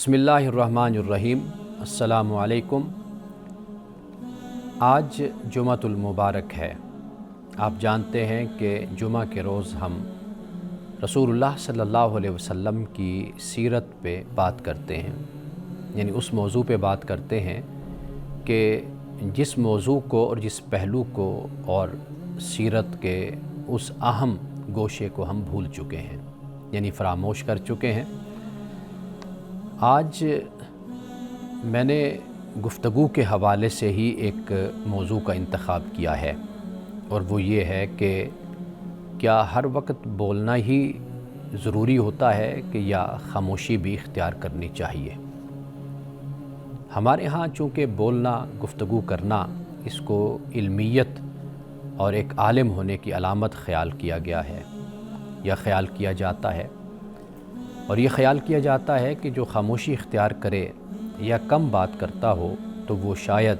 بسم اللہ الرحمن الرحیم۔ السلام علیکم۔ آج جمعۃ المبارک ہے۔ آپ جانتے ہیں کہ جمعہ کے روز ہم رسول اللہ صلی اللہ علیہ وسلم کی سیرت پہ بات کرتے ہیں، یعنی اس موضوع پہ بات کرتے ہیں کہ جس موضوع کو اور جس پہلو کو اور سیرت کے اس اہم گوشے کو ہم بھول چکے ہیں، یعنی فراموش کر چکے ہیں۔ آج میں نے گفتگو کے حوالے سے ہی ایک موضوع کا انتخاب کیا ہے، اور وہ یہ ہے کہ کیا ہر وقت بولنا ہی ضروری ہوتا ہے کہ یا خاموشی بھی اختیار کرنی چاہیے۔ ہمارے ہاں چونکہ بولنا، گفتگو کرنا، اس کو علمیت اور ایک عالم ہونے کی علامت خیال کیا گیا ہے یا خیال کیا جاتا ہے، اور یہ خیال کیا جاتا ہے کہ جو خاموشی اختیار کرے یا کم بات کرتا ہو تو وہ شاید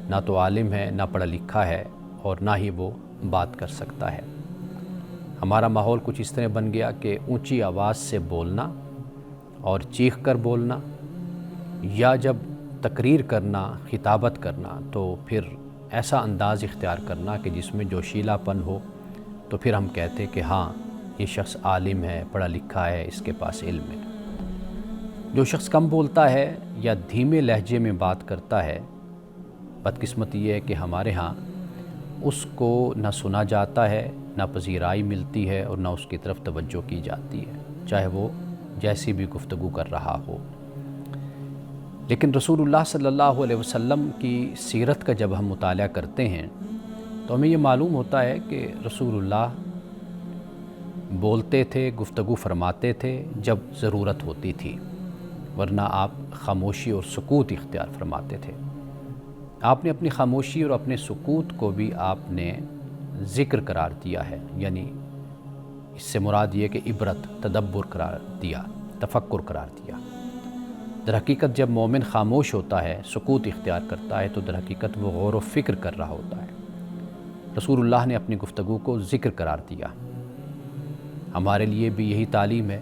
نہ تو عالم ہے، نہ پڑھا لکھا ہے، اور نہ ہی وہ بات کر سکتا ہے۔ ہمارا ماحول کچھ اس طرح بن گیا کہ اونچی آواز سے بولنا اور چیخ کر بولنا، یا جب تقریر کرنا، خطابت کرنا، تو پھر ایسا انداز اختیار کرنا کہ جس میں جوشیلا پن ہو، تو پھر ہم کہتے کہ ہاں یہ شخص عالم ہے، پڑھا لکھا ہے، اس کے پاس علم ہے۔ جو شخص کم بولتا ہے یا دھیمے لہجے میں بات کرتا ہے، بدقسمتی یہ ہے کہ ہمارے ہاں اس کو نہ سنا جاتا ہے، نہ پذیرائی ملتی ہے، اور نہ اس کی طرف توجہ کی جاتی ہے، چاہے وہ جیسی بھی گفتگو کر رہا ہو۔ لیکن رسول اللہ صلی اللہ علیہ وسلم کی سیرت کا جب ہم مطالعہ کرتے ہیں تو ہمیں یہ معلوم ہوتا ہے کہ رسول اللہ بولتے تھے، گفتگو فرماتے تھے جب ضرورت ہوتی تھی، ورنہ آپ خاموشی اور سکوت اختیار فرماتے تھے۔ آپ نے اپنی خاموشی اور اپنے سکوت کو بھی آپ نے ذکر قرار دیا ہے، یعنی اس سے مراد یہ کہ عبرت، تدبر قرار دیا، تفکر قرار دیا۔ در حقیقت جب مومن خاموش ہوتا ہے، سکوت اختیار کرتا ہے، تو در حقیقت وہ غور و فکر کر رہا ہوتا ہے۔ رسول اللہ نے اپنی گفتگو کو ذکر قرار دیا۔ ہمارے لیے بھی یہی تعلیم ہے۔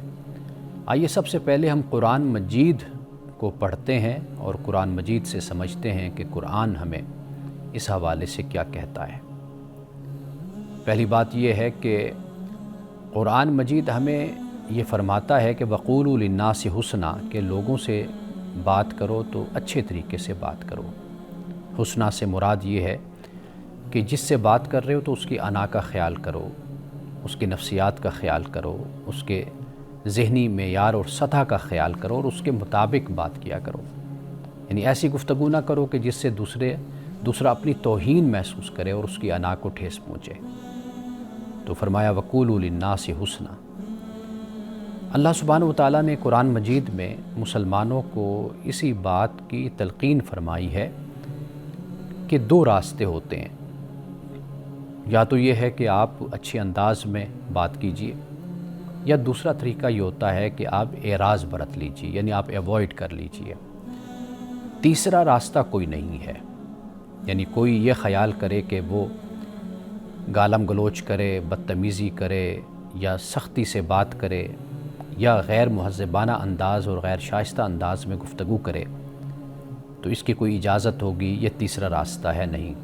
آئیے سب سے پہلے ہم قرآن مجید کو پڑھتے ہیں اور قرآن مجید سے سمجھتے ہیں کہ قرآن ہمیں اس حوالے سے کیا کہتا ہے۔ پہلی بات یہ ہے کہ قرآن مجید ہمیں یہ فرماتا ہے کہ وَقُولُوا لِلنَّاسِ حُسْنًا، کہ لوگوں سے بات کرو تو اچھے طریقے سے بات کرو۔ حسنہ سے مراد یہ ہے کہ جس سے بات کر رہے ہو تو اس کی انا کا خیال کرو، اس کے نفسیات کا خیال کرو، اس کے ذہنی معیار اور سطح کا خیال کرو، اور اس کے مطابق بات کیا کرو۔ یعنی ایسی گفتگو نہ کرو کہ جس سے دوسرا اپنی توہین محسوس کرے اور اس کی انا کو ٹھیس پہنچے۔ تو فرمایا وَقُولُوا لِلنَّاسِ حُسْنًا۔ اللہ سبحانہ وتعالیٰ نے قرآن مجید میں مسلمانوں کو اسی بات کی تلقین فرمائی ہے کہ دو راستے ہوتے ہیں، یا تو یہ ہے کہ آپ اچھے انداز میں بات کیجئے، یا دوسرا طریقہ یہ ہوتا ہے کہ آپ اعراض برت لیجئے، یعنی آپ ایوائڈ کر لیجئے۔ تیسرا راستہ کوئی نہیں ہے، یعنی کوئی یہ خیال کرے کہ وہ گالم گلوچ کرے، بدتمیزی کرے، یا سختی سے بات کرے، یا غیر مہذبانہ انداز اور غیر شائستہ انداز میں گفتگو کرے، تو اس کی کوئی اجازت ہوگی، یہ تیسرا راستہ ہے نہیں۔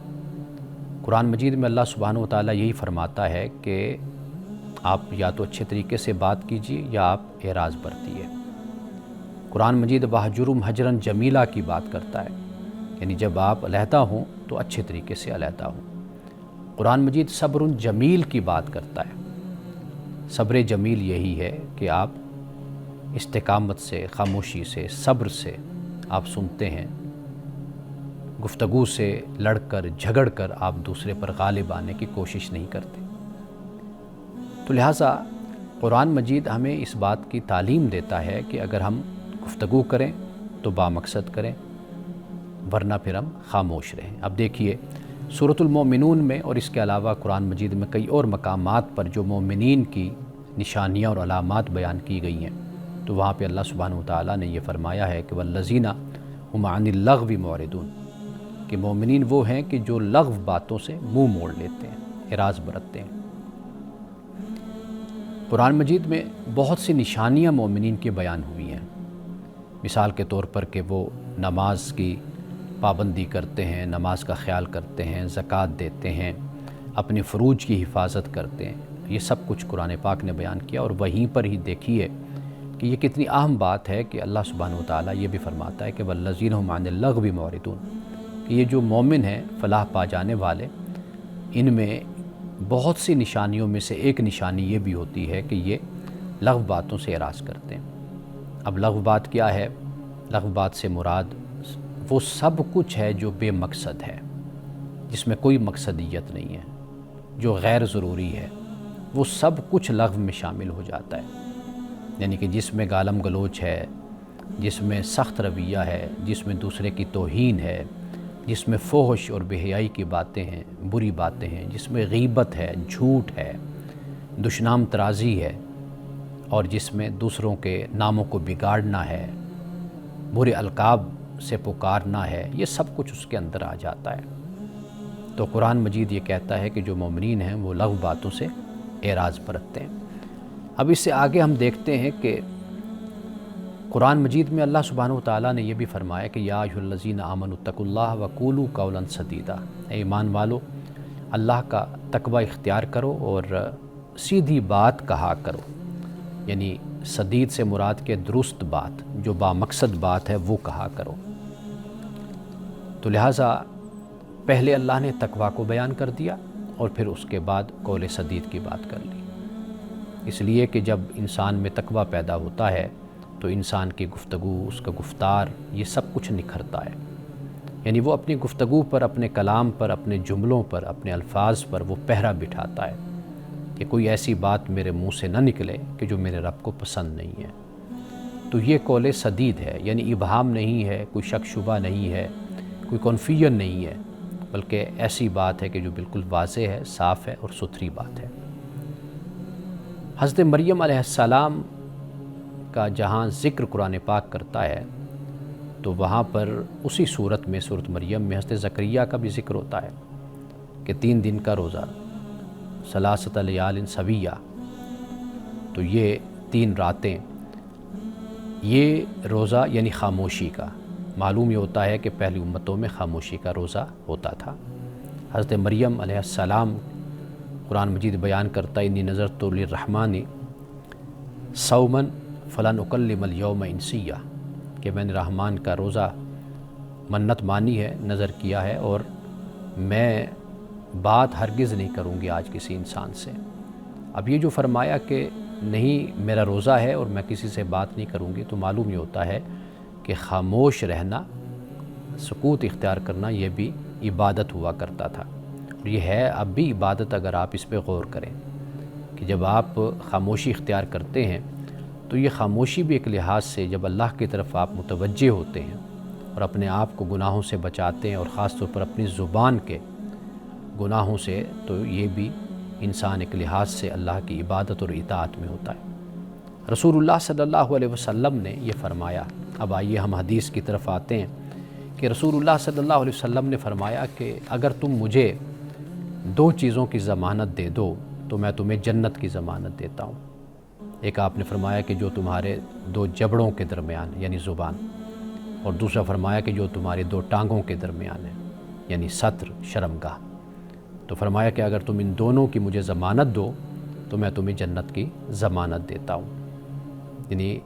قرآن مجید میں اللہ سبحانہ وتعالیٰ یہی فرماتا ہے کہ آپ یا تو اچھے طریقے سے بات کیجیے یا آپ اعراض برتیے۔ قرآن مجید وَاہْجُرْهُمْ حَجْرًا جَمِيلًا کی بات کرتا ہے، یعنی جب آپ علیحدہ ہوں تو اچھے طریقے سے علیحدہ ہوں۔ قرآن مجید صبر جمیل کی بات کرتا ہے۔ صبر جمیل یہی ہے کہ آپ استقامت سے، خاموشی سے، صبر سے آپ سنتے ہیں، گفتگو سے لڑ کر، جھگڑ کر آپ دوسرے پر غالب آنے کی کوشش نہیں کرتے۔ تو لہٰذا قرآن مجید ہمیں اس بات کی تعلیم دیتا ہے کہ اگر ہم گفتگو کریں تو بامقصد کریں، ورنہ پھر ہم خاموش رہیں۔ اب دیکھیے سورۃ المؤمنون میں اور اس کے علاوہ قرآن مجید میں کئی اور مقامات پر جو مومنین کی نشانیاں اور علامات بیان کی گئی ہیں، تو وہاں پہ اللہ سبحانہ وتعالیٰ نے یہ فرمایا ہے کہ وَالَّذِينَ هُمْ عَنِ اللَّغْوِ مُعْرِضُونَ، کہ مومنین وہ ہیں کہ جو لغو باتوں سے منہ موڑ لیتے ہیں، اعراض برتتے ہیں۔ قرآن مجید میں بہت سی نشانیاں مومنین کی بیان ہوئی ہیں، مثال کے طور پر کہ وہ نماز کی پابندی کرتے ہیں، نماز کا خیال کرتے ہیں، زکوٰۃ دیتے ہیں، اپنی فروج کی حفاظت کرتے ہیں، یہ سب کچھ قرآن پاک نے بیان کیا۔ اور وہیں پر ہی دیکھیے کہ یہ کتنی اہم بات ہے کہ اللہ سبحانہ وتعالیٰ یہ بھی فرماتا ہے کہ وَالَّذِينَ هُمْ عَنِ اللَّغْوِ مُعْرِضُونَ، کہ یہ جو مومن ہیں، فلاح پا جانے والے، ان میں بہت سی نشانیوں میں سے ایک نشانی یہ بھی ہوتی ہے کہ یہ لغو باتوں سے اعراض کرتے ہیں۔ اب لغو بات کیا ہے؟ لغو بات سے مراد وہ سب کچھ ہے جو بے مقصد ہے، جس میں کوئی مقصدیت نہیں ہے، جو غیر ضروری ہے، وہ سب کچھ لغو میں شامل ہو جاتا ہے۔ یعنی کہ جس میں گالم گلوچ ہے، جس میں سخت رویہ ہے، جس میں دوسرے کی توہین ہے، جس میں فحش اور بے حیائی کی باتیں ہیں، بری باتیں ہیں، جس میں غیبت ہے، جھوٹ ہے، دشنام ترازی ہے، اور جس میں دوسروں کے ناموں کو بگاڑنا ہے، برے القاب سے پکارنا ہے، یہ سب کچھ اس کے اندر آ جاتا ہے۔ تو قرآن مجید یہ کہتا ہے کہ جو مومنین ہیں وہ لغو باتوں سے اعراض برتتے ہیں۔ اب اس سے آگے ہم دیکھتے ہیں کہ قرآن مجید میں اللہ سبحانہ وتعالیٰ نے یہ بھی فرمایا کہ یا ایھا الذین آمنوا اتقوا اللہ وقولوا قولا سدیدا، اے ایمان والو اللہ کا تقوی اختیار کرو اور سیدھی بات کہا کرو۔ یعنی سدید سے مراد کے درست بات، جو بامقصد بات ہے وہ کہا کرو۔ تو لہٰذا پہلے اللہ نے تقوی کو بیان کر دیا اور پھر اس کے بعد قول سدید کی بات کر لی۔ اس لیے کہ جب انسان میں تقوی پیدا ہوتا ہے تو انسان کی گفتگو، اس کا گفتار، یہ سب کچھ نکھرتا ہے۔ یعنی وہ اپنی گفتگو پر، اپنے کلام پر، اپنے جملوں پر، اپنے الفاظ پر وہ پہرا بٹھاتا ہے کہ کوئی ایسی بات میرے منہ سے نہ نکلے کہ جو میرے رب کو پسند نہیں ہے۔ تو یہ قول سدید ہے، یعنی ابہام نہیں ہے، کوئی شک شبہ نہیں ہے، کوئی کنفیوژن نہیں ہے، بلکہ ایسی بات ہے کہ جو بالکل واضح ہے، صاف ہے اور ستھری بات ہے۔ حضرت مریم علیہ السلام کا جہاں ذکر قرآن پاک کرتا ہے تو وہاں پر اسی صورت میں، سورۃ مریم میں، حضرت زکریا کا بھی ذکر ہوتا ہے کہ 3 دن کا روزہ، ثلاثۃ لیال سویہ، تو یہ 3 راتیں، یہ روزہ یعنی خاموشی کا۔ معلوم یہ ہوتا ہے کہ پہلی امتوں میں خاموشی کا روزہ ہوتا تھا۔ حضرت مریم علیہ السلام، قرآن مجید بیان کرتا ہے انی نذرت للرحمن صوما فلن اکلم اليوم انسیہ، کہ میں نے رحمان کا روزہ منت مانی ہے، نظر کیا ہے، اور میں بات ہرگز نہیں کروں گی آج کسی انسان سے۔ اب یہ جو فرمایا کہ نہیں میرا روزہ ہے اور میں کسی سے بات نہیں کروں گی، تو معلوم یہ ہوتا ہے کہ خاموش رہنا، سکوت اختیار کرنا، یہ بھی عبادت ہوا کرتا تھا۔ اور یہ ہے اب بھی عبادت، اگر آپ اس پہ غور کریں کہ جب آپ خاموشی اختیار کرتے ہیں تو یہ خاموشی بھی ایک لحاظ سے جب اللہ کی طرف آپ متوجہ ہوتے ہیں اور اپنے آپ کو گناہوں سے بچاتے ہیں، اور خاص طور پر اپنی زبان کے گناہوں سے، تو یہ بھی انسان ایک لحاظ سے اللہ کی عبادت اور اطاعت میں ہوتا ہے۔ رسول اللہ صلی اللہ علیہ وسلم نے یہ فرمایا۔ اب آئیے ہم حدیث کی طرف آتے ہیں کہ رسول اللہ صلی اللہ علیہ وسلم نے فرمایا کہ اگر تم مجھے 2 چیزوں کی ضمانت دے دو تو میں تمہیں جنت کی ضمانت دیتا ہوں۔ ایک آپ نے فرمایا کہ جو تمہارے 2 جبڑوں کے درمیان یعنی زبان، اور دوسرا فرمایا کہ جو تمہاری 2 ٹانگوں کے درمیان ہے یعنی ستر، شرمگاہ۔ تو فرمایا کہ اگر تم ان دونوں کی مجھے ضمانت دو تو میں تمہیں جنت کی ضمانت دیتا ہوں۔ یعنی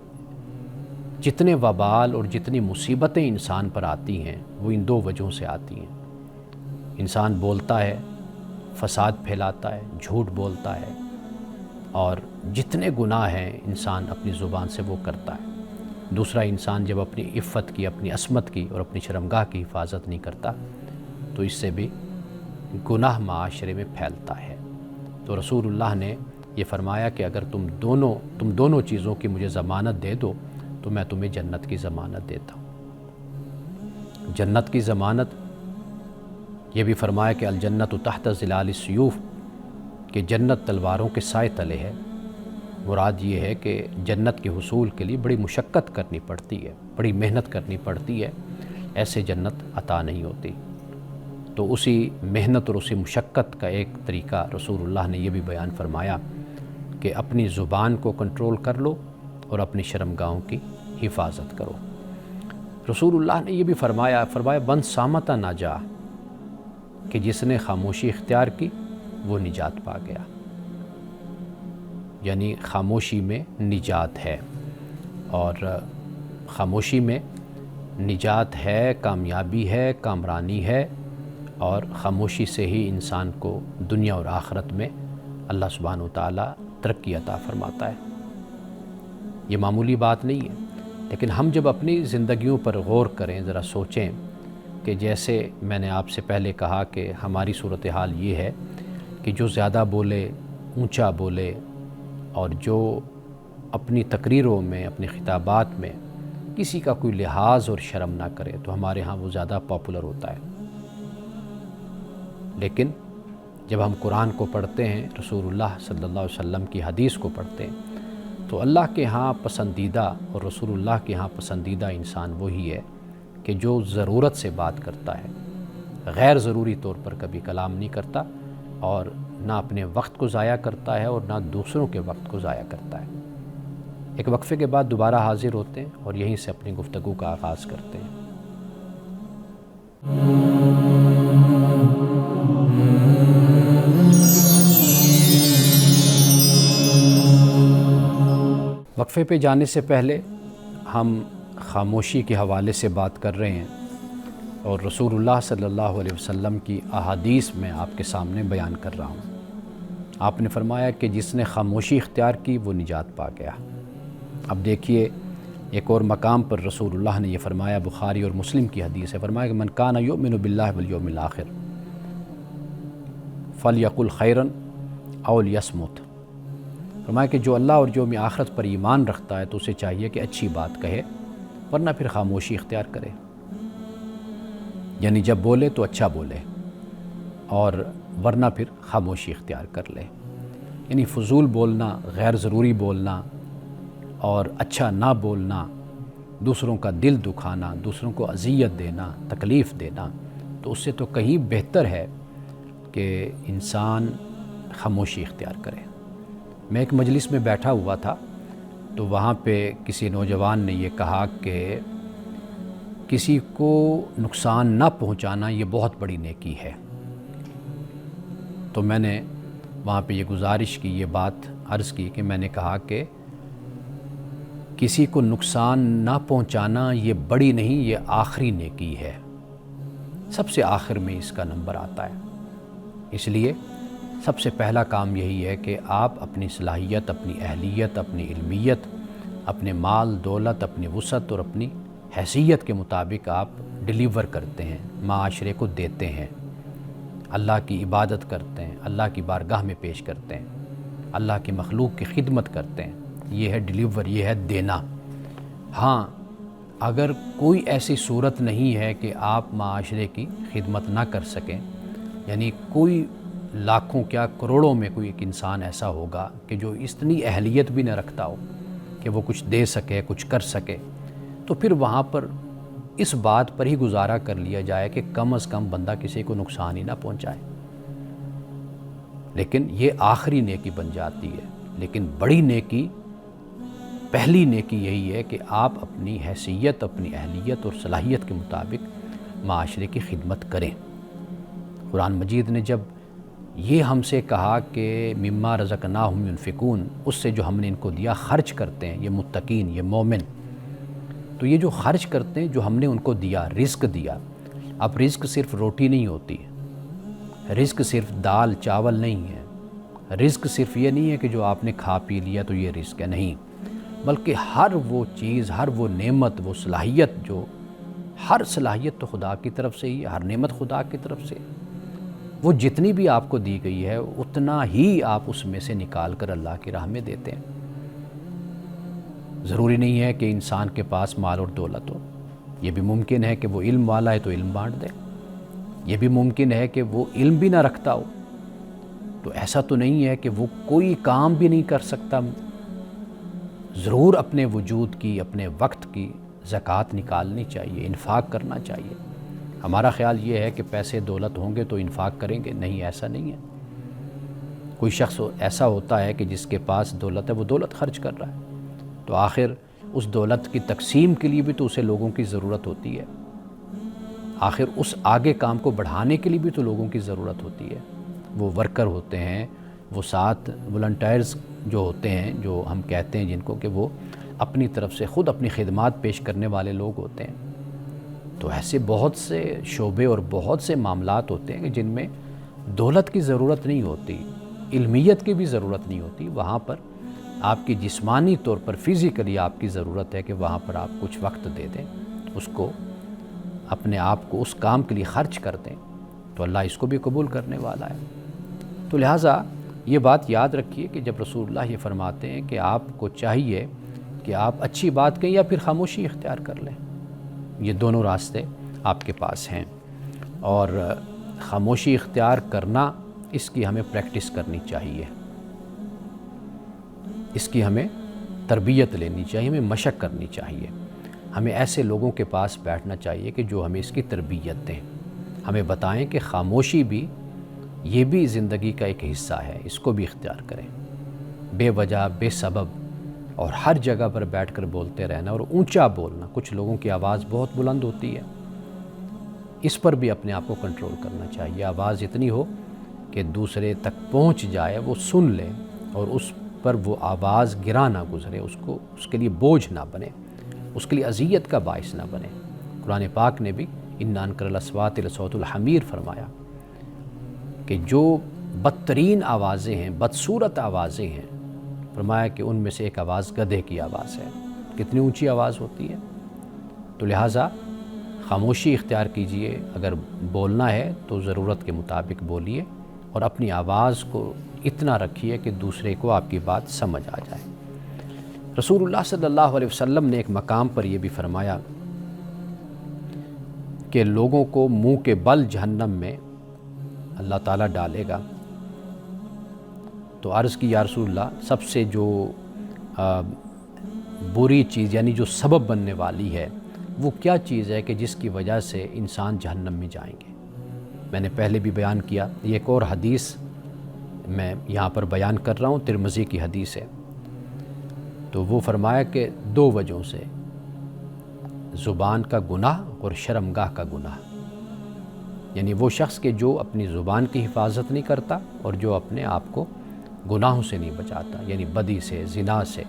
جتنے وبال اور جتنی مصیبتیں انسان پر آتی ہیں وہ ان 2 وجہوں سے آتی ہیں۔ انسان بولتا ہے، فساد پھیلاتا ہے، جھوٹ بولتا ہے، اور جتنے گناہ ہیں انسان اپنی زبان سے وہ کرتا ہے۔ دوسرا، انسان جب اپنی عفت کی، اپنی عصمت کی اور اپنی شرمگاہ کی حفاظت نہیں کرتا تو اس سے بھی گناہ معاشرے میں پھیلتا ہے۔ تو رسول اللہ نے یہ فرمایا کہ اگر تم دونوں چیزوں کی مجھے ضمانت دے دو تو میں تمہیں جنت کی ضمانت دیتا ہوں۔ جنت کی ضمانت، یہ بھی فرمایا کہ الجنت تحت ظلال السیوف، کہ جنت تلواروں کے سائے تلے ہے۔ مراد یہ ہے کہ جنت کے حصول کے لیے بڑی مشقت کرنی پڑتی ہے، بڑی محنت کرنی پڑتی ہے، ایسے جنت عطا نہیں ہوتی۔ تو اسی محنت اور اسی مشقت کا ایک طریقہ رسول اللہ نے یہ بھی بیان فرمایا کہ اپنی زبان کو کنٹرول کر لو اور اپنی شرمگاہوں کی حفاظت کرو۔ رسول اللہ نے یہ بھی فرمایا بن سامت ناجا، کہ جس نے خاموشی اختیار کی وہ نجات پا گیا، یعنی خاموشی میں نجات ہے، اور خاموشی میں نجات ہے، کامیابی ہے، کامرانی ہے، اور خاموشی سے ہی انسان کو دنیا اور آخرت میں اللہ سبحانہ و تعالیٰ ترقی عطا فرماتا ہے۔ یہ معمولی بات نہیں ہے، لیکن ہم جب اپنی زندگیوں پر غور کریں، ذرا سوچیں کہ جیسے میں نے آپ سے پہلے کہا کہ ہماری صورتحال یہ ہے کہ جو زیادہ بولے، اونچا بولے، اور جو اپنی تقریروں میں، اپنی خطابات میں کسی کا کوئی لحاظ اور شرم نہ کرے، تو ہمارے ہاں وہ زیادہ پاپولر ہوتا ہے۔ لیکن جب ہم قرآن کو پڑھتے ہیں، رسول اللہ صلی اللہ علیہ وسلم کی حدیث کو پڑھتے ہیں، تو اللہ کے ہاں پسندیدہ اور رسول اللہ کے ہاں پسندیدہ انسان وہی ہے کہ جو ضرورت سے بات کرتا ہے، غیر ضروری طور پر کبھی کلام نہیں کرتا، اور نہ اپنے وقت کو ضائع کرتا ہے اور نہ دوسروں کے وقت کو ضائع کرتا ہے۔ ایک وقفے کے بعد دوبارہ حاضر ہوتے ہیں اور یہیں سے اپنی گفتگو کا آغاز کرتے ہیں۔ وقفے پہ جانے سے پہلے ہم خاموشی کے حوالے سے بات کر رہے ہیں، اور رسول اللہ صلی اللہ علیہ وسلم کی احادیث میں آپ کے سامنے بیان کر رہا ہوں۔ آپ نے فرمایا کہ جس نے خاموشی اختیار کی وہ نجات پا گیا۔ اب دیکھیے ایک اور مقام پر رسول اللہ نے یہ فرمایا، بخاری اور مسلم کی حدیث ہے، فرمایا کہ من کان یؤمن باللہ والیوم الآخر فلیقل خیرا او لیصمت۔ فرمایا کہ جو اللہ اور یوم آخرت پر ایمان رکھتا ہے تو اسے چاہیے کہ اچھی بات کہے، ورنہ پھر خاموشی اختیار کرے، یعنی جب بولے تو اچھا بولے، اور ورنہ پھر خاموشی اختیار کر لے۔ یعنی فضول بولنا، غیر ضروری بولنا اور اچھا نہ بولنا، دوسروں کا دل دکھانا، دوسروں کو اذیت دینا، تکلیف دینا، تو اس سے تو کہیں بہتر ہے کہ انسان خاموشی اختیار کرے۔ میں ایک مجلس میں بیٹھا ہوا تھا، تو وہاں پہ کسی نوجوان نے یہ کہا کہ کسی کو نقصان نہ پہنچانا یہ بہت بڑی نیکی ہے۔ تو میں نے وہاں پہ یہ گزارش کی، یہ بات عرض کی کہ میں نے کہا کہ کسی کو نقصان نہ پہنچانا یہ بڑی نہیں، یہ آخری نیکی ہے، سب سے آخر میں اس کا نمبر آتا ہے۔ اس لیے سب سے پہلا کام یہی ہے کہ آپ اپنی صلاحیت، اپنی اہلیت، اپنی علمیت، اپنے مال دولت، اپنی وسعت اور اپنی حیثیت کے مطابق آپ ڈیلیور کرتے ہیں، معاشرے کو دیتے ہیں، اللہ کی عبادت کرتے ہیں، اللہ کی بارگاہ میں پیش کرتے ہیں، اللہ کی مخلوق کی خدمت کرتے ہیں۔ یہ ہے ڈیلیور، یہ ہے دینا۔ ہاں، اگر کوئی ایسی صورت نہیں ہے کہ آپ معاشرے کی خدمت نہ کر سکیں، یعنی کوئی لاکھوں کیا کروڑوں میں کوئی ایک انسان ایسا ہوگا کہ جو اتنی اہلیت بھی نہ رکھتا ہو کہ وہ کچھ دے سکے، کچھ کر سکے، تو پھر وہاں پر اس بات پر ہی گزارا کر لیا جائے کہ کم از کم بندہ کسی کو نقصان ہی نہ پہنچائے۔ لیکن یہ آخری نیکی بن جاتی ہے۔ لیکن بڑی نیکی، پہلی نیکی یہی ہے کہ آپ اپنی حیثیت، اپنی اہلیت اور صلاحیت کے مطابق معاشرے کی خدمت کریں۔ قرآن مجید نے جب یہ ہم سے کہا کہ مما رزقناہم ینفقون، اس سے جو ہم نے ان کو دیا خرچ کرتے ہیں، یہ متقین، یہ مومن، تو یہ جو خرچ کرتے ہیں، جو ہم نے ان کو دیا، رزق دیا۔ اب رزق صرف روٹی نہیں ہوتی، رزق صرف دال چاول نہیں ہے، رزق صرف یہ نہیں ہے کہ جو آپ نے کھا پی لیا تو یہ رزق ہے، نہیں، بلکہ ہر وہ چیز، ہر وہ نعمت، وہ صلاحیت، جو ہر صلاحیت تو خدا کی طرف سے ہی ہے، ہر نعمت خدا کی طرف سے، وہ جتنی بھی آپ کو دی گئی ہے اتنا ہی آپ اس میں سے نکال کر اللہ کی راہ میں دیتے ہیں۔ ضروری نہیں ہے کہ انسان کے پاس مال اور دولت ہو، یہ بھی ممکن ہے کہ وہ علم والا ہے تو علم بانٹ دے، یہ بھی ممکن ہے کہ وہ علم بھی نہ رکھتا ہو، تو ایسا تو نہیں ہے کہ وہ کوئی کام بھی نہیں کر سکتا۔ ضرور اپنے وجود کی، اپنے وقت کی زکوٰۃ نکالنی چاہیے، انفاق کرنا چاہیے۔ ہمارا خیال یہ ہے کہ پیسے دولت ہوں گے تو انفاق کریں گے، نہیں، ایسا نہیں ہے۔ کوئی شخص ایسا ہوتا ہے کہ جس کے پاس دولت ہے، وہ دولت خرچ کر رہا ہے، تو آخر اس دولت کی تقسیم کے لیے بھی تو اسے لوگوں کی ضرورت ہوتی ہے، آخر اس آگے کام کو بڑھانے کے لیے بھی تو لوگوں کی ضرورت ہوتی ہے، وہ ورکر ہوتے ہیں، وہ ساتھ والنٹیئرز جو ہوتے ہیں، جو ہم کہتے ہیں جن کو کہ وہ اپنی طرف سے خود اپنی خدمات پیش کرنے والے لوگ ہوتے ہیں۔ تو ایسے بہت سے شعبے اور بہت سے معاملات ہوتے ہیں کہ جن میں دولت کی ضرورت نہیں ہوتی، علمیت کی بھی ضرورت نہیں ہوتی، وہاں پر آپ کی جسمانی طور پر فزیکلی آپ کی ضرورت ہے کہ وہاں پر آپ کچھ وقت دے دیں، اس کو اپنے آپ کو اس کام کے لیے خرچ کر دیں، تو اللہ اس کو بھی قبول کرنے والا ہے۔ تو لہٰذا یہ بات یاد رکھیے کہ جب رسول اللہ یہ فرماتے ہیں کہ آپ کو چاہیے کہ آپ اچھی بات کہیں یا پھر خاموشی اختیار کر لیں، یہ دونوں راستے آپ کے پاس ہیں، اور خاموشی اختیار کرنا اس کی ہمیں پریکٹس کرنی چاہیے، اس کی ہمیں تربیت لینی چاہیے، ہمیں مشق کرنی چاہیے، ہمیں ایسے لوگوں کے پاس بیٹھنا چاہیے کہ جو ہمیں اس کی تربیت دیں، ہمیں بتائیں کہ خاموشی بھی یہ بھی زندگی کا ایک حصہ ہے، اس کو بھی اختیار کریں۔ بے وجہ بے سبب اور ہر جگہ پر بیٹھ کر بولتے رہنا اور اونچا بولنا، کچھ لوگوں کی آواز بہت بلند ہوتی ہے، اس پر بھی اپنے آپ کو کنٹرول کرنا چاہیے، آواز اتنی ہو کہ دوسرے تک پہنچ جائے، وہ سن لے اور اس پر وہ آواز گرا نہ گزرے، اس کے لیے بوجھ نہ بنے، اس کے لیے اذیت کا باعث نہ بنے۔ قرآن پاک نے بھی ان انکر الاصوات لصوت الحمیر فرمایا کہ جو بدترین آوازیں ہیں، بدصورت آوازیں ہیں، فرمایا کہ ان میں سے ایک آواز گدھے کی آواز ہے۔ کتنی اونچی آواز ہوتی ہے۔ تو لہٰذا خاموشی اختیار کیجئے، اگر بولنا ہے تو ضرورت کے مطابق بولیے اور اپنی آواز کو اتنا رکھیے کہ دوسرے کو آپ کی بات سمجھ آ جائے۔ رسول اللہ صلی اللہ علیہ وسلم نے ایک مقام پر یہ بھی فرمایا کہ لوگوں کو منہ کے بل جہنم میں اللہ تعالیٰ ڈالے گا۔ تو عرض کی یا رسول اللہ، سب سے جو بری چیز یعنی جو سبب بننے والی ہے وہ کیا چیز ہے کہ جس کی وجہ سے انسان جہنم میں جائیں گے؟ میں نے پہلے بھی بیان کیا، یہ ایک اور حدیث میں یہاں پر بیان کر رہا ہوں، ترمذی کی حدیث ہے۔ تو وہ فرمایا کہ 2 وجہوں سے، زبان کا گناہ اور شرمگاہ کا گناہ، یعنی وہ شخص کہ جو اپنی زبان کی حفاظت نہیں کرتا اور جو اپنے آپ کو گناہوں سے نہیں بچاتا، یعنی بدی سے، زنا سے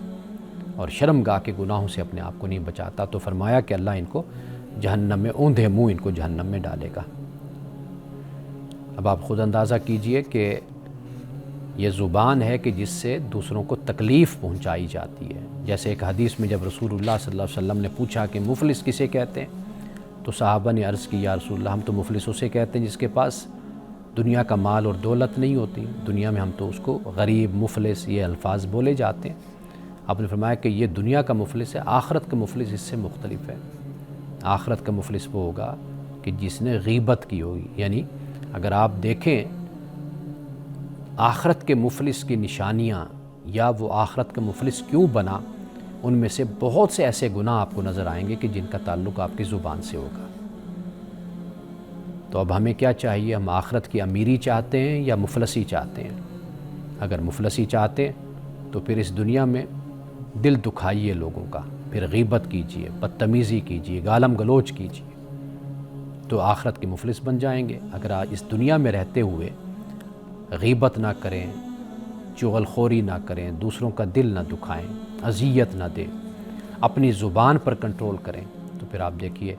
اور شرمگاہ کے گناہوں سے اپنے آپ کو نہیں بچاتا، تو فرمایا کہ اللہ ان کو جہنم میں اوندھے منہ ان کو جہنم میں ڈالے گا۔ اب آپ خود اندازہ کیجئے کہ یہ زبان ہے کہ جس سے دوسروں کو تکلیف پہنچائی جاتی ہے۔ جیسے ایک حدیث میں جب رسول اللہ صلی اللہ علیہ وسلم نے پوچھا کہ مفلس کسے کہتے ہیں، تو صحابہ نے عرض کی یا رسول اللہ، ہم تو مفلس اسے کہتے ہیں جس کے پاس دنیا کا مال اور دولت نہیں ہوتی، دنیا میں ہم تو اس کو غریب، مفلس یہ الفاظ بولے جاتے ہیں۔ آپ نے فرمایا کہ یہ دنیا کا مفلس ہے، آخرت کا مفلس اس سے مختلف ہے۔ آخرت کا مفلس وہ ہوگا کہ جس نے غیبت کی ہوگی، یعنی اگر آپ دیکھیں آخرت کے مفلس کی نشانیاں یا وہ آخرت کا مفلس کیوں بنا، ان میں سے بہت سے ایسے گناہ آپ کو نظر آئیں گے کہ جن کا تعلق آپ کی زبان سے ہوگا۔ تو اب ہمیں کیا چاہیے؟ ہم آخرت کی امیری چاہتے ہیں یا مفلسی چاہتے ہیں؟ اگر مفلسی چاہتے ہیں تو پھر اس دنیا میں دل دکھائیے لوگوں کا، پھر غیبت کیجئے، بدتمیزی کیجئے، گالم گلوچ کیجئے، تو آخرت کے مفلس بن جائیں گے۔ اگر آج اس دنیا میں رہتے ہوئے غیبت نہ کریں، چغل خوری نہ کریں، دوسروں کا دل نہ دکھائیں، اذیت نہ دیں، اپنی زبان پر کنٹرول کریں، تو پھر آپ دیکھیے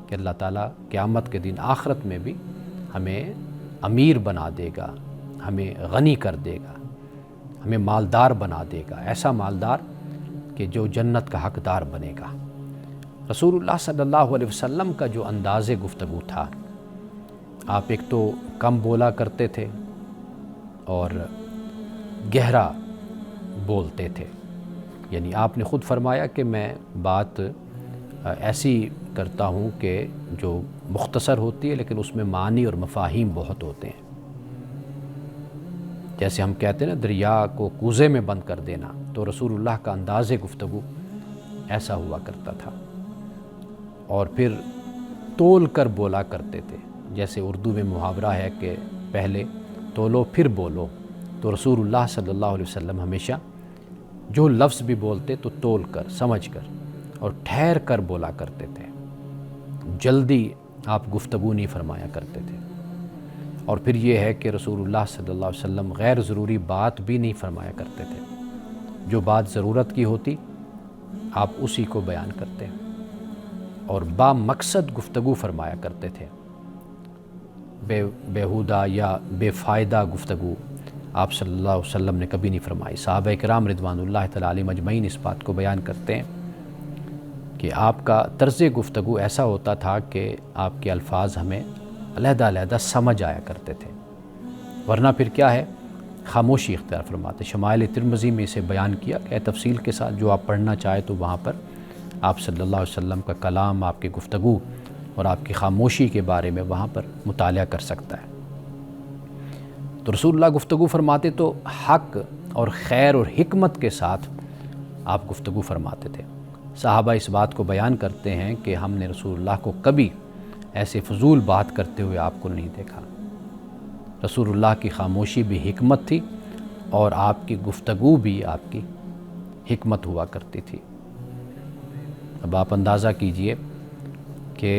کہ اللہ تعالیٰ قیامت کے دن آخرت میں بھی ہمیں امیر بنا دے گا، ہمیں غنی کر دے گا، ہمیں مالدار بنا دے گا، ایسا مالدار کہ جو جنت کا حقدار بنے گا۔ رسول اللہ صلی اللہ علیہ وسلم کا جو انداز گفتگو تھا، آپ ایک تو کم بولا کرتے تھے اور گہرا بولتے تھے، یعنی آپ نے خود فرمایا کہ میں بات ایسی کرتا ہوں کہ جو مختصر ہوتی ہے لیکن اس میں معنی اور مفاہیم بہت ہوتے ہیں۔ جیسے ہم کہتے ہیں نا دریا کو کوزے میں بند کر دینا، تو رسول اللہ کا انداز گفتگو ایسا ہوا کرتا تھا، اور پھر تول کر بولا کرتے تھے۔ جیسے اردو میں محاورہ ہے کہ پہلے تولو پھر بولو، تو رسول اللہ صلی اللہ علیہ وسلم ہمیشہ جو لفظ بھی بولتے تو تول کر، سمجھ کر، اور ٹھہر کر بولا کرتے تھے، جلدی آپ گفتگو نہیں فرمایا کرتے تھے۔ اور پھر یہ ہے کہ رسول اللہ صلی اللہ علیہ وسلم غیر ضروری بات بھی نہیں فرمایا کرتے تھے، جو بات ضرورت کی ہوتی آپ اسی کو بیان کرتے اور با مقصد گفتگو فرمایا کرتے تھے۔ بیہودہ یا بے فائدہ گفتگو آپ صلی اللہ علیہ وسلم نے کبھی نہیں فرمائی۔ صحابہ کرام رضوان اللہ تعالیٰ علیہم اجمعین اس بات کو بیان کرتے ہیں کہ آپ کا طرز گفتگو ایسا ہوتا تھا کہ آپ کے الفاظ ہمیں علیحدہ علیحدہ سمجھ آیا کرتے تھے، ورنہ پھر کیا ہے، خاموشی اختیار فرماتے۔ شمائل ترمذی میں اسے بیان کیا کہ تفصیل کے ساتھ، جو آپ پڑھنا چاہے تو وہاں پر آپ صلی اللہ علیہ وسلم کا کلام، آپ کی گفتگو اور آپ کی خاموشی کے بارے میں وہاں پر مطالعہ کر سکتا ہے۔ تو رسول اللہ گفتگو فرماتے تو حق اور خیر اور حکمت کے ساتھ آپ گفتگو فرماتے تھے۔ صحابہ اس بات کو بیان کرتے ہیں کہ ہم نے رسول اللہ کو کبھی ایسے فضول بات کرتے ہوئے آپ کو نہیں دیکھا۔ رسول اللہ کی خاموشی بھی حکمت تھی اور آپ کی گفتگو بھی آپ کی حکمت ہوا کرتی تھی۔ اب آپ اندازہ کیجئے کہ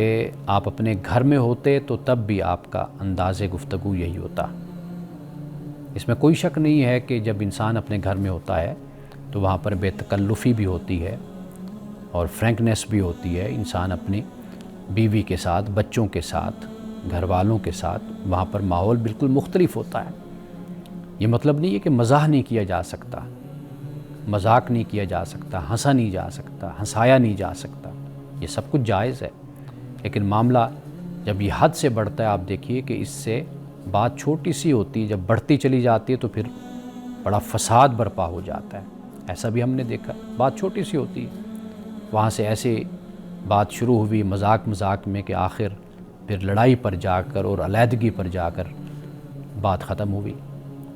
آپ اپنے گھر میں ہوتے تو تب بھی آپ کا انداز گفتگو یہی ہوتا۔ اس میں کوئی شک نہیں ہے کہ جب انسان اپنے گھر میں ہوتا ہے تو وہاں پر بے تکلفی بھی ہوتی ہے اور فرینکنیس بھی ہوتی ہے۔ انسان اپنی بیوی کے ساتھ، بچوں کے ساتھ، گھر والوں کے ساتھ وہاں پر ماحول بالکل مختلف ہوتا ہے۔ یہ مطلب نہیں ہے کہ مزاح نہیں کیا جا سکتا، مذاق نہیں کیا جا سکتا، ہنسا نہیں جا سکتا، ہنسایا نہیں جا سکتا، یہ سب کچھ جائز ہے، لیکن معاملہ جب یہ حد سے بڑھتا ہے، آپ دیکھیے کہ اس سے بات چھوٹی سی ہوتی ہے، جب بڑھتی چلی جاتی ہے تو پھر بڑا فساد برپا ہو جاتا ہے۔ ایسا بھی ہم نے دیکھا، بات چھوٹی سی ہوتی ہے، وہاں سے ایسے بات شروع ہوئی مذاق میں کہ آخر پھر لڑائی پر جا کر اور علیحدگی پر جا کر بات ختم ہوئی۔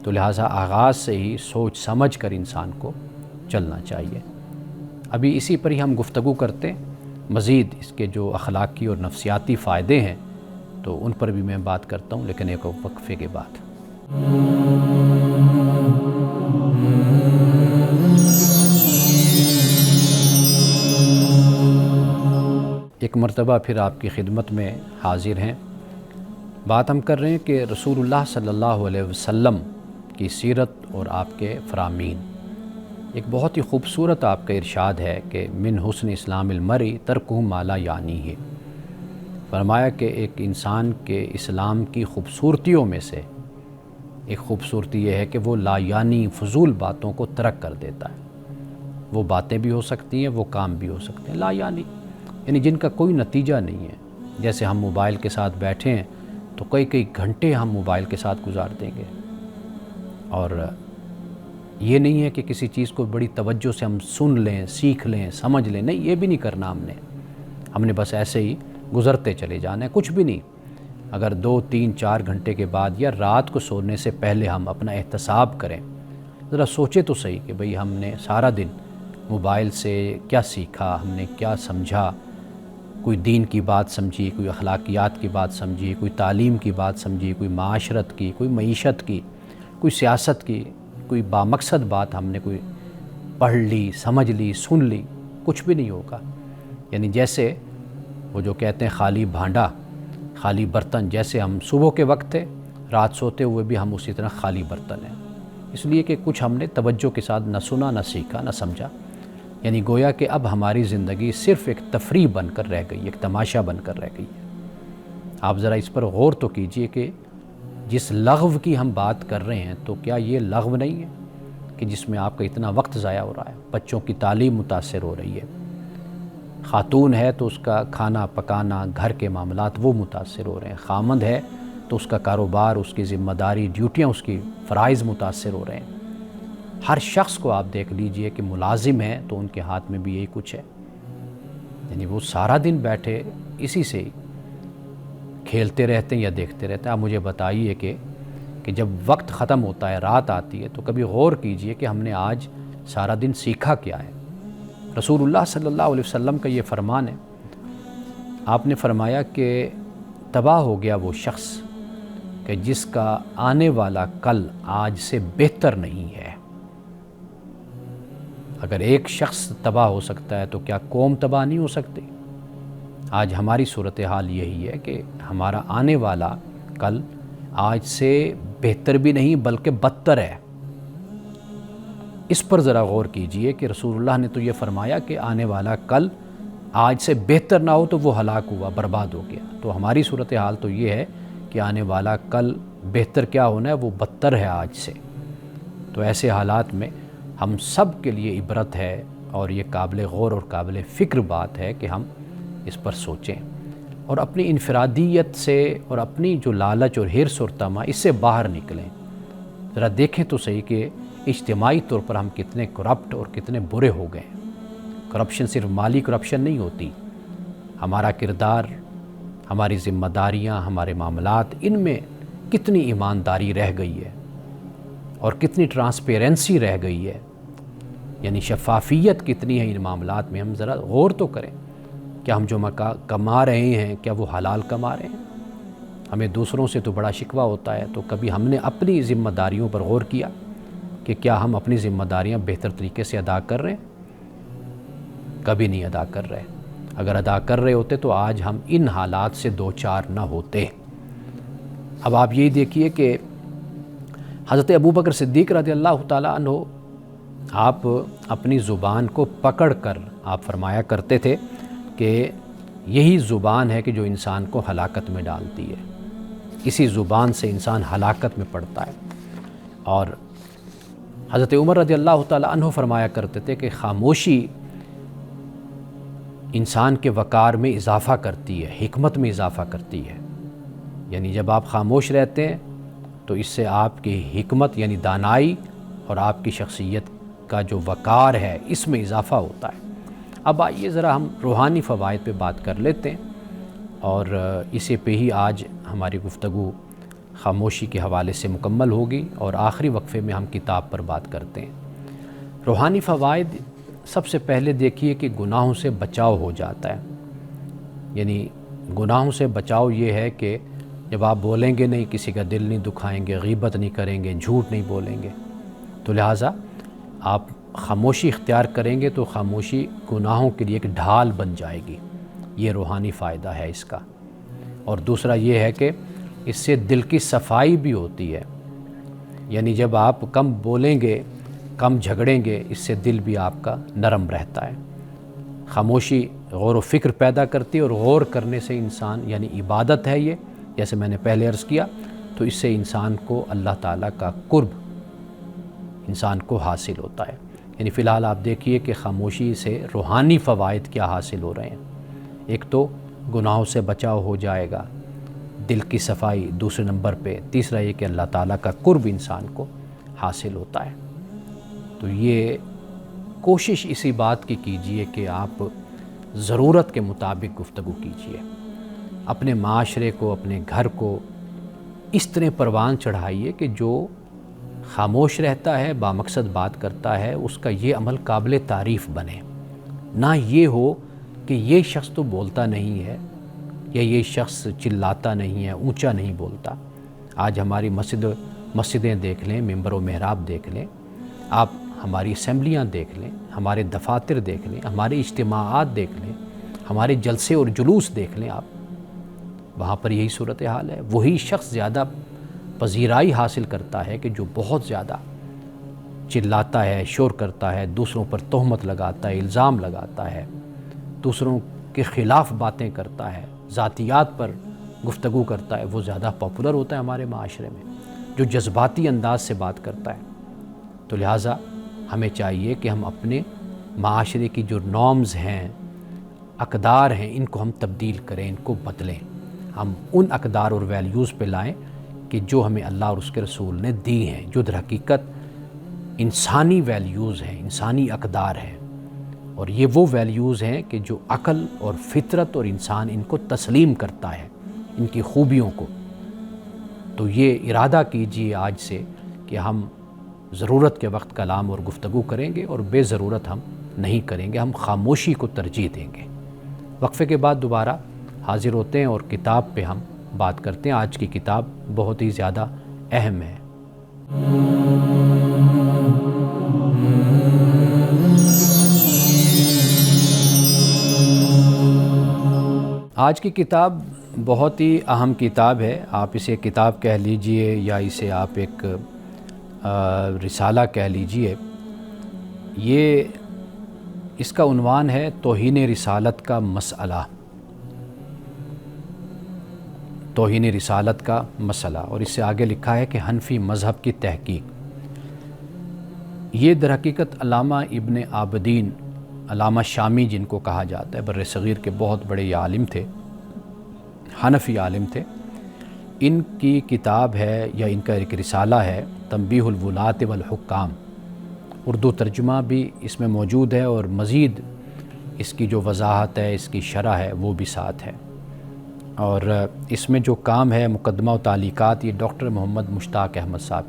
تو لہٰذا آغاز سے ہی سوچ سمجھ کر انسان کو چلنا چاہیے۔ ابھی اسی پر ہی ہم گفتگو کرتے ہیں، مزید اس کے جو اخلاقی اور نفسیاتی فائدے ہیں تو ان پر بھی میں بات کرتا ہوں، لیکن ایک وقفے کے بعد۔ ایک مرتبہ پھر آپ کی خدمت میں حاضر ہیں۔ بات ہم کر رہے ہیں کہ رسول اللہ صلی اللہ علیہ وسلم کی سیرت اور آپ کے فرامین۔ ایک بہت ہی خوبصورت آپ کا ارشاد ہے کہ من حسن اسلام المرء ترکہ ما لا یعنیہ۔ فرمایا کہ ایک انسان کے اسلام کی خوبصورتیوں میں سے ایک خوبصورتی یہ ہے کہ وہ لا یعنی فضول باتوں کو ترک کر دیتا ہے۔ وہ باتیں بھی ہو سکتی ہیں، وہ کام بھی ہو سکتے ہیں لا یعنی جن کا کوئی نتیجہ نہیں ہے۔ جیسے ہم موبائل کے ساتھ بیٹھے ہیں تو کئی گھنٹے ہم موبائل کے ساتھ گزار دیں گے، اور یہ نہیں ہے کہ کسی چیز کو بڑی توجہ سے ہم سن لیں، سیکھ لیں، سمجھ لیں، نہیں، یہ بھی نہیں کرنا ہم نے بس ایسے ہی گزرتے چلے جانا ہے، کچھ بھی نہیں۔ اگر 2، 3، 4 گھنٹے کے بعد یا رات کو سونے سے پہلے ہم اپنا احتساب کریں، ذرا سوچے تو صحیح کہ بھئی ہم نے سارا دن موبائل سے کیا سیکھا، ہم نے کیا سمجھا، کوئی دین کی بات سمجھی، کوئی اخلاقیات کی بات سمجھی، کوئی تعلیم کی بات سمجھی، کوئی معاشرت کی، کوئی معیشت کی، کوئی سیاست کی، کوئی بامقصد بات ہم نے کوئی پڑھ لی، سمجھ لی، سن لی، کچھ بھی نہیں ہوگا۔ یعنی جیسے وہ جو کہتے ہیں خالی بھانڈا، خالی برتن، جیسے ہم صبح کے وقت تھے، رات سوتے ہوئے بھی ہم اسی طرح خالی برتن ہیں، اس لیے کہ کچھ ہم نے توجہ کے ساتھ نہ سنا، نہ سیکھا، نہ سمجھا۔ یعنی گویا کہ اب ہماری زندگی صرف ایک تفریح بن کر رہ گئی، ایک تماشا بن کر رہ گئی ہے۔ آپ ذرا اس پر غور تو کیجئے کہ جس لغو کی ہم بات کر رہے ہیں تو کیا یہ لغو نہیں ہے کہ جس میں آپ کا اتنا وقت ضائع ہو رہا ہے؟ بچوں کی تعلیم متاثر ہو رہی ہے، خاتون ہے تو اس کا کھانا پکانا، گھر کے معاملات وہ متاثر ہو رہے ہیں، خامند ہے تو اس کا کاروبار، اس کی ذمہ داری، ڈیوٹیاں، اس کی فرائض متاثر ہو رہے ہیں۔ ہر شخص کو آپ دیکھ لیجئے کہ ملازم ہے تو ان کے ہاتھ میں بھی یہی کچھ ہے، یعنی وہ سارا دن بیٹھے اسی سے کھیلتے رہتے ہیں یا دیکھتے رہتے ہیں۔ آپ مجھے بتائیے کہ جب وقت ختم ہوتا ہے، رات آتی ہے، تو کبھی غور کیجئے کہ ہم نے آج سارا دن سیکھا کیا ہے۔ رسول اللہ صلی اللہ علیہ وسلم کا یہ فرمان ہے، آپ نے فرمایا کہ تباہ ہو گیا وہ شخص کہ جس کا آنے والا کل آج سے بہتر نہیں ہے۔ اگر ایک شخص تباہ ہو سکتا ہے تو کیا قوم تباہ نہیں ہو سکتی؟ آج ہماری صورتحال یہی ہے کہ ہمارا آنے والا کل آج سے بہتر بھی نہیں بلکہ بدتر ہے۔ اس پر ذرا غور کیجئے کہ رسول اللہ نے تو یہ فرمایا کہ آنے والا کل آج سے بہتر نہ ہو تو وہ ہلاک ہوا، برباد ہو گیا۔ تو ہماری صورتحال تو یہ ہے کہ آنے والا کل بہتر کیا ہونا ہے، وہ بدتر ہے آج سے۔ تو ایسے حالات میں ہم سب کے لیے عبرت ہے اور یہ قابل غور اور قابل فکر بات ہے کہ ہم اس پر سوچیں اور اپنی انفرادیت سے اور اپنی جو لالچ اور حرص اور طمع اس سے باہر نکلیں۔ ذرا دیکھیں تو صحیح کہ اجتماعی طور پر ہم کتنے کرپٹ اور کتنے برے ہو گئے ہیں۔ کرپشن صرف مالی کرپشن نہیں ہوتی، ہمارا کردار، ہماری ذمہ داریاں، ہمارے معاملات، ان میں کتنی ایمانداری رہ گئی ہے اور کتنی ٹرانسپیرنسی رہ گئی ہے، یعنی شفافیت کتنی ہے ان معاملات میں۔ ہم ذرا غور تو کریں، کیا ہم جو کما رہے ہیں کیا وہ حلال کما رہے ہیں؟ ہمیں دوسروں سے تو بڑا شکوہ ہوتا ہے، تو کبھی ہم نے اپنی ذمہ داریوں پر غور کیا کہ کیا ہم اپنی ذمہ داریاں بہتر طریقے سے ادا کر رہے ہیں؟ کبھی نہیں ادا کر رہے۔ اگر ادا کر رہے ہوتے تو آج ہم ان حالات سے دوچار نہ ہوتے۔ اب آپ یہی دیکھیے کہ حضرت ابوبکر صدیق رضی اللہ تعالیٰ عنہ، آپ اپنی زبان کو پکڑ کر آپ فرمایا کرتے تھے کہ یہی زبان ہے کہ جو انسان کو ہلاکت میں ڈالتی ہے، اسی زبان سے انسان ہلاکت میں پڑتا ہے۔ اور حضرت عمر رضی اللہ تعالیٰ عنہ فرمایا کرتے تھے کہ خاموشی انسان کے وقار میں اضافہ کرتی ہے، حکمت میں اضافہ کرتی ہے۔ یعنی جب آپ خاموش رہتے ہیں تو اس سے آپ کی حکمت یعنی دانائی اور آپ کی شخصیت کا جو وقار ہے اس میں اضافہ ہوتا ہے۔ اب آئیے ذرا ہم روحانی فوائد پہ بات کر لیتے ہیں، اور اسے پہ ہی آج ہماری گفتگو خاموشی کے حوالے سے مکمل ہوگی، اور آخری وقفے میں ہم کتاب پر بات کرتے ہیں۔ روحانی فوائد، سب سے پہلے دیکھیے کہ گناہوں سے بچاؤ ہو جاتا ہے۔ یعنی گناہوں سے بچاؤ یہ ہے کہ جب آپ بولیں گے نہیں، کسی کا دل نہیں دکھائیں گے، غیبت نہیں کریں گے، جھوٹ نہیں بولیں گے، تو لہٰذا آپ خاموشی اختیار کریں گے تو خاموشی گناہوں کے لیے ایک ڈھال بن جائے گی۔ یہ روحانی فائدہ ہے اس کا۔ اور دوسرا یہ ہے کہ اس سے دل کی صفائی بھی ہوتی ہے، یعنی جب آپ کم بولیں گے، کم جھگڑیں گے، اس سے دل بھی آپ کا نرم رہتا ہے۔ خاموشی غور و فکر پیدا کرتی ہے، اور غور کرنے سے انسان، یعنی عبادت ہے یہ، جیسے میں نے پہلے عرض کیا، تو اس سے انسان کو اللہ تعالیٰ کا قرب انسان کو حاصل ہوتا ہے۔ یعنی فی الحال آپ دیکھیے کہ خاموشی سے روحانی فوائد کیا حاصل ہو رہے ہیں۔ ایک تو گناہوں سے بچاؤ ہو جائے گا، دل کی صفائی دوسرے نمبر پہ، تیسرا یہ کہ اللہ تعالیٰ کا قرب انسان کو حاصل ہوتا ہے۔ تو یہ کوشش اسی بات کی کیجئے کہ آپ ضرورت کے مطابق گفتگو کیجئے، اپنے معاشرے کو، اپنے گھر کو اس طرح پروان چڑھائیے کہ جو خاموش رہتا ہے، بامقصد بات کرتا ہے، اس کا یہ عمل قابل تعریف بنے۔ نہ یہ ہو کہ یہ شخص تو بولتا نہیں ہے، یا یہ شخص چلاتا نہیں ہے، اونچا نہیں بولتا۔ آج ہماری مسجدیں دیکھ لیں، ممبر و محراب دیکھ لیں، آپ ہماری اسمبلیاں دیکھ لیں، ہمارے دفاتر دیکھ لیں، ہمارے اجتماعات دیکھ لیں، ہمارے جلسے اور جلوس دیکھ لیں، آپ وہاں پر یہی صورتحال ہے۔ وہی شخص زیادہ پذیرائی حاصل کرتا ہے کہ جو بہت زیادہ چلاتا ہے، شور کرتا ہے، دوسروں پر تہمت لگاتا ہے، الزام لگاتا ہے، دوسروں کے خلاف باتیں کرتا ہے، ذاتیات پر گفتگو کرتا ہے، وہ زیادہ پاپولر ہوتا ہے ہمارے معاشرے میں، جو جذباتی انداز سے بات کرتا ہے۔ تو لہٰذا ہمیں چاہیے کہ ہم اپنے معاشرے کی جو نارمز ہیں، اقدار ہیں، ان کو ہم تبدیل کریں، ان کو بدلیں، ہم ان اقدار اور ویلیوز پہ لائیں کہ جو ہمیں اللہ اور اس کے رسول نے دی ہیں، جو در حقیقت انسانی ویلیوز ہیں، انسانی اقدار ہیں، اور یہ وہ ویلیوز ہیں کہ جو عقل اور فطرت اور انسان ان کو تسلیم کرتا ہے، ان کی خوبیوں کو۔ تو یہ ارادہ کیجئے آج سے کہ ہم ضرورت کے وقت کلام اور گفتگو کریں گے، اور بے ضرورت ہم نہیں کریں گے، ہم خاموشی کو ترجیح دیں گے۔ وقفے کے بعد دوبارہ حاضر ہوتے ہیں اور کتاب پہ ہم بات کرتے ہیں۔ آج کی کتاب بہت ہی زیادہ اہم ہے۔ آج کی کتاب بہت ہی اہم کتاب ہے، آپ اسے کتاب کہہ لیجئے یا اسے آپ ایک رسالہ کہہ لیجئے۔ یہ اس کا عنوان ہے توہین رسالت کا مسئلہ، توہین رسالت کا مسئلہ، اور اس سے آگے لکھا ہے کہ حنفی مذہب کی تحقیق۔ یہ در حقیقت علامہ ابن عابدین، علامہ شامی جن کو کہا جاتا ہے، بر صغیر کے بہت بڑے یہ عالم تھے، حنفی عالم تھے۔ ان کی کتاب ہے یا ان کا ایک رسالہ ہے تنبیہ الولاۃ والحکام، اردو ترجمہ بھی اس میں موجود ہے، اور مزید اس کی جو وضاحت ہے، اس کی شرح ہے، وہ بھی ساتھ ہے۔ اور اس میں جو کام ہے، مقدمہ و تعلیقات، یہ ڈاکٹر محمد مشتاق احمد صاحب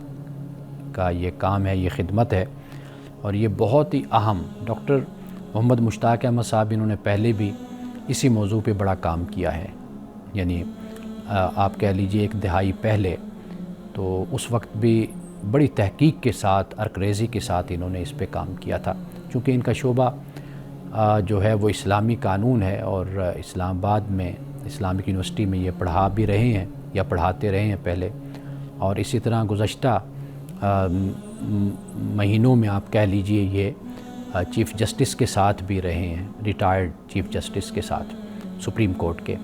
کا یہ کام ہے، یہ خدمت ہے، اور یہ بہت ہی اہم ڈاکٹر محمد مشتاق احمد صاحب انہوں نے پہلے بھی اسی موضوع پہ بڑا کام کیا ہے، یعنی آپ کہہ لیجئے ایک دہائی پہلے، تو اس وقت بھی بڑی تحقیق کے ساتھ، عرقریزی کے ساتھ انہوں نے اس پہ کام کیا تھا، چونکہ ان کا شعبہ جو ہے وہ اسلامی قانون ہے، اور اسلام آباد میں اسلامک یونیورسٹی میں یہ پڑھا بھی رہے ہیں یا پڑھاتے رہے ہیں پہلے، اور اسی طرح گزشتہ مہینوں میں آپ کہہ لیجئے یہ چیف جسٹس کے ساتھ بھی رہے ہیں، ریٹائرڈ چیف جسٹس کے ساتھ سپریم کورٹ کے،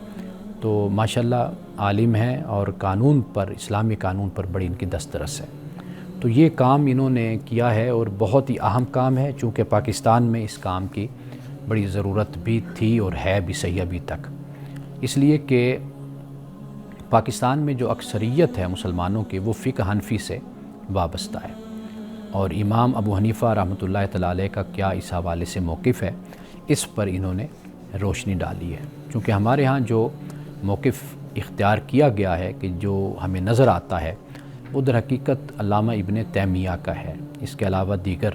تو ماشاءاللہ عالم ہیں، اور قانون پر، اسلامی قانون پر بڑی ان کی دسترس ہے۔ تو یہ کام انہوں نے کیا ہے، اور بہت ہی اہم کام ہے، چونکہ پاکستان میں اس کام کی بڑی ضرورت بھی تھی اور ہے بھی صحیح ابھی تک، اس لیے کہ پاکستان میں جو اکثریت ہے مسلمانوں کی، وہ فقہ حنفی سے وابستہ ہے، اور امام ابو حنیفہ رحمۃ اللہ تعالیٰ علیہ کا کیا اس حوالے سے موقف ہے، اس پر انہوں نے روشنی ڈالی ہے۔ چونکہ ہمارے ہاں جو موقف اختیار کیا گیا ہے، کہ جو ہمیں نظر آتا ہے، وہ در حقیقت علامہ ابن تیمیہ کا ہے۔ اس کے علاوہ دیگر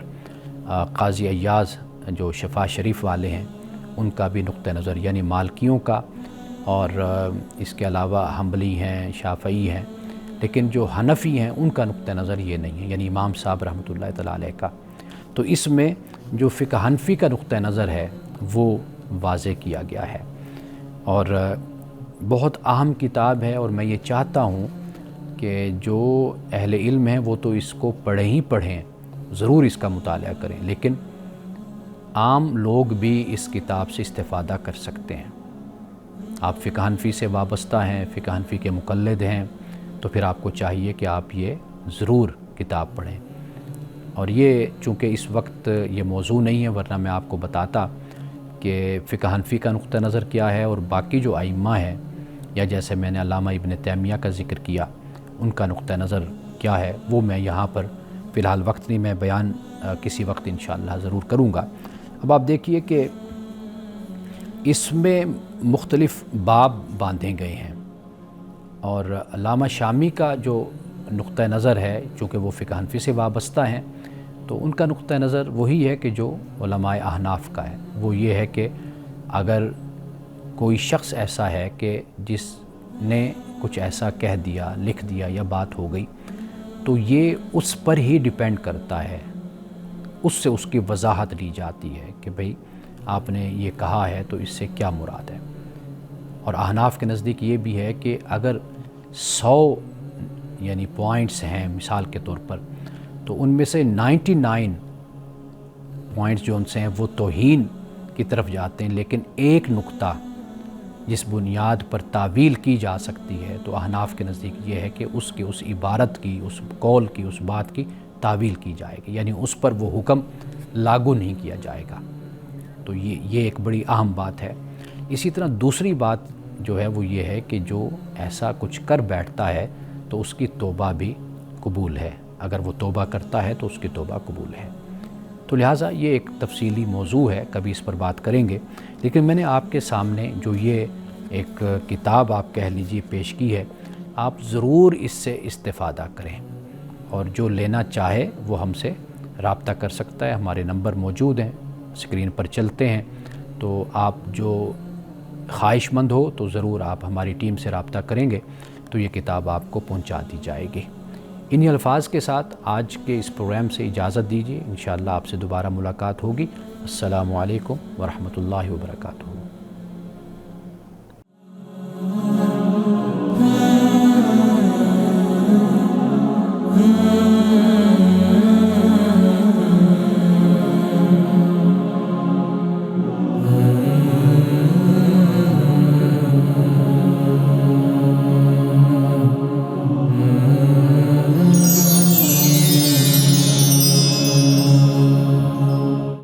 قاضی ایاز جو شفا شریف والے ہیں، ان کا بھی نقطہ نظر، یعنی مالکیوں کا، اور اس کے علاوہ حنبلی ہیں، شافعی ہیں، لیکن جو حنفی ہیں ان کا نقطہ نظر یہ نہیں ہے، یعنی امام صاحب رحمۃ اللہ تعالیٰ علیہ کا۔ تو اس میں جو فقہ حنفی کا نقطہ نظر ہے وہ واضح کیا گیا ہے، اور بہت اہم کتاب ہے، اور میں یہ چاہتا ہوں کہ جو اہل علم ہیں وہ تو اس کو پڑھیں ہی پڑھیں، ضرور اس کا مطالعہ کریں، لیکن عام لوگ بھی اس کتاب سے استفادہ کر سکتے ہیں۔ آپ فقہ حنفی سے وابستہ ہیں، فقہ حنفی کے مقلد ہیں، تو پھر آپ کو چاہیے کہ آپ یہ ضرور کتاب پڑھیں۔ اور یہ چونکہ اس وقت یہ موضوع نہیں ہے، ورنہ میں آپ کو بتاتا کہ فقہ حنفی کا نقطہ نظر کیا ہے، اور باقی جو ائمہ ہیں، یا جیسے میں نے علامہ ابن تیمیہ کا ذکر کیا، ان کا نقطہ نظر کیا ہے، وہ میں یہاں پر فی الحال وقت نہیں، میں بیان کسی وقت انشاءاللہ ضرور کروں گا۔ اب آپ دیکھیے کہ اس میں مختلف باب باندھے گئے ہیں، اور علامہ شامی کا جو نقطہ نظر ہے، چونکہ وہ فقہ حنفی سے وابستہ ہیں، تو ان کا نقطہ نظر وہی ہے کہ جو علماء احناف کا ہے، وہ یہ ہے کہ اگر کوئی شخص ایسا ہے کہ جس نے کچھ ایسا کہہ دیا، لکھ دیا، یا بات ہو گئی، تو یہ اس پر ہی ڈیپینڈ کرتا ہے، اس سے اس کی وضاحت لی جاتی ہے کہ بھئی آپ نے یہ کہا ہے تو اس سے کیا مراد ہے۔ اور احناف کے نزدیک یہ بھی ہے کہ اگر 100 یعنی پوائنٹس ہیں مثال کے طور پر، تو ان میں سے 99 پوائنٹس جو ان سے ہیں وہ توہین کی طرف جاتے ہیں، لیکن ایک نقطہ جس بنیاد پر تعویل کی جا سکتی ہے، تو احناف کے نزدیک یہ ہے کہ اس کی، اس عبارت کی، اس قول کی، اس بات کی تعویل کی جائے گی، یعنی اس پر وہ حکم لاگو نہیں کیا جائے گا۔ تو یہ ایک بڑی اہم بات ہے۔ اسی طرح دوسری بات جو ہے وہ یہ ہے کہ جو ایسا کچھ کر بیٹھتا ہے تو اس کی توبہ بھی قبول ہے، اگر وہ توبہ کرتا ہے تو اس کی توبہ قبول ہے۔ تو لہٰذا یہ ایک تفصیلی موضوع ہے، کبھی اس پر بات کریں گے، لیکن میں نے آپ کے سامنے جو یہ ایک کتاب آپ کہہ لیجیے پیش کی ہے، آپ ضرور اس سے استفادہ کریں، اور جو لینا چاہے وہ ہم سے رابطہ کر سکتا ہے، ہمارے نمبر موجود ہیں، اسکرین پر چلتے ہیں، تو آپ جو خواہش مند ہو تو ضرور آپ ہماری ٹیم سے رابطہ کریں گے تو یہ کتاب آپ کو پہنچا دی جائے گی۔ انہی الفاظ کے ساتھ آج کے اس پروگرام سے اجازت دیجیے، انشاءاللہ آپ سے دوبارہ ملاقات ہوگی۔ السلام علیکم ورحمۃ اللہ وبرکاتہ۔